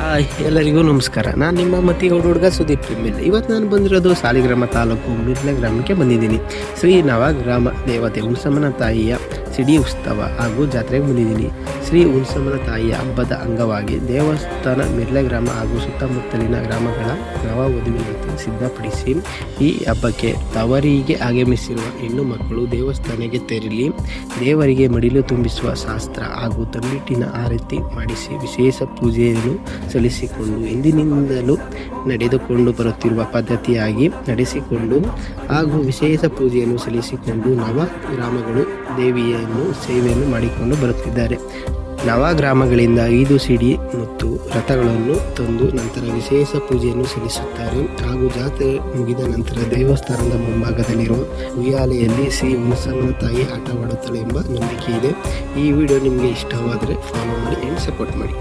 Hi ಎಲ್ಲರಿಗೂ ನಮಸ್ಕಾರ. ನಾನು ನಿಮ್ಮ ಮತಿಗೌಡ ಹುಡುಗ ಸುದೀಪ್ ಎಮ್ಮೆಲ್. ಇವತ್ತು ನಾನು ಬಂದಿರೋದು ಸಾಲಿಗ್ರಾಮ ತಾಲೂಕು ಮಿರ್ಲೆ ಗ್ರಾಮಕ್ಕೆ ಬಂದಿದ್ದೀನಿ. ಶ್ರೀ ನವಗ್ರಾಮ ದೇವತೆ ಹುಣಸಮ್ಮನ ತಾಯಿಯ ಸಿಡಿ ಉತ್ಸವ ಹಾಗೂ ಜಾತ್ರೆಗೆ ಬಂದಿದ್ದೀನಿ. ಶ್ರೀ ಹುಣಸಮ್ಮನ ತಾಯಿಯ ಹಬ್ಬದ ಅಂಗವಾಗಿ ದೇವಸ್ಥಾನ ಮಿರ್ಲೆ ಗ್ರಾಮ ಹಾಗೂ ಸುತ್ತಮುತ್ತಲಿನ ಗ್ರಾಮಗಳ ನವ ವಧುವಿನಂತೆ ಸಿದ್ಧಪಡಿಸಿ ಈ ಹಬ್ಬಕ್ಕೆ ತವರಿಗೆ ಆಗಮಿಸಿರುವ ಹೆಣ್ಣು ಮಕ್ಕಳು ದೇವಸ್ಥಾನಕ್ಕೆ ತೆರಳಿ ದೇವರಿಗೆ ಮಡಿಲು ತುಂಬಿಸುವ ಶಾಸ್ತ್ರ ಹಾಗೂ ತಂಬಿಟ್ಟಿನ ಆರತಿ ಮಾಡಿಸಿ ವಿಶೇಷ ಪೂಜೆಯನ್ನು ಸಲ್ಲಿಸಿಕೊಂಡು ಇಂದಿನಿಂದಲೂ ನಡೆದುಕೊಂಡು ಬರುತ್ತಿರುವ ಪದ್ಧತಿಯಾಗಿ ನಡೆಸಿಕೊಂಡು ಹಾಗೂ ವಿಶೇಷ ಪೂಜೆಯನ್ನು ಸಲ್ಲಿಸಿಕೊಂಡು ನವಗ್ರಾಮಗಳು ದೇವಿಯನ್ನು ಸೇವೆಯನ್ನು ಮಾಡಿಕೊಂಡು ಬರುತ್ತಿದ್ದಾರೆ. ನವಗ್ರಾಮಗಳಿಂದ 5 ಸಿಡಿ ಮತ್ತು ರಥಗಳನ್ನು ತಂದು ನಂತರ ವಿಶೇಷ ಪೂಜೆಯನ್ನು ಸಲ್ಲಿಸುತ್ತಾರೆ ಹಾಗೂ ಜಾತ್ರೆ ಮುಗಿದ ನಂತರ ದೇವಸ್ಥಾನದ ಮುಂಭಾಗದಲ್ಲಿರುವ ಉಯ್ಯಾಲೆಯಲ್ಲಿ ಶ್ರೀ ಹುಣಸಮ್ಮನ ತಾಯಿ ಆಟವಾಡುತ್ತಾಳೆ ಎಂಬ ನಂಬಿಕೆ ಇದೆ. ಈ ವಿಡಿಯೋ ನಿಮಗೆ ಇಷ್ಟವಾದರೆ ಫಾಲೋ ಮಾಡಿ ಆ್ಯಂಡ್ ಸಪೋರ್ಟ್ ಮಾಡಿ.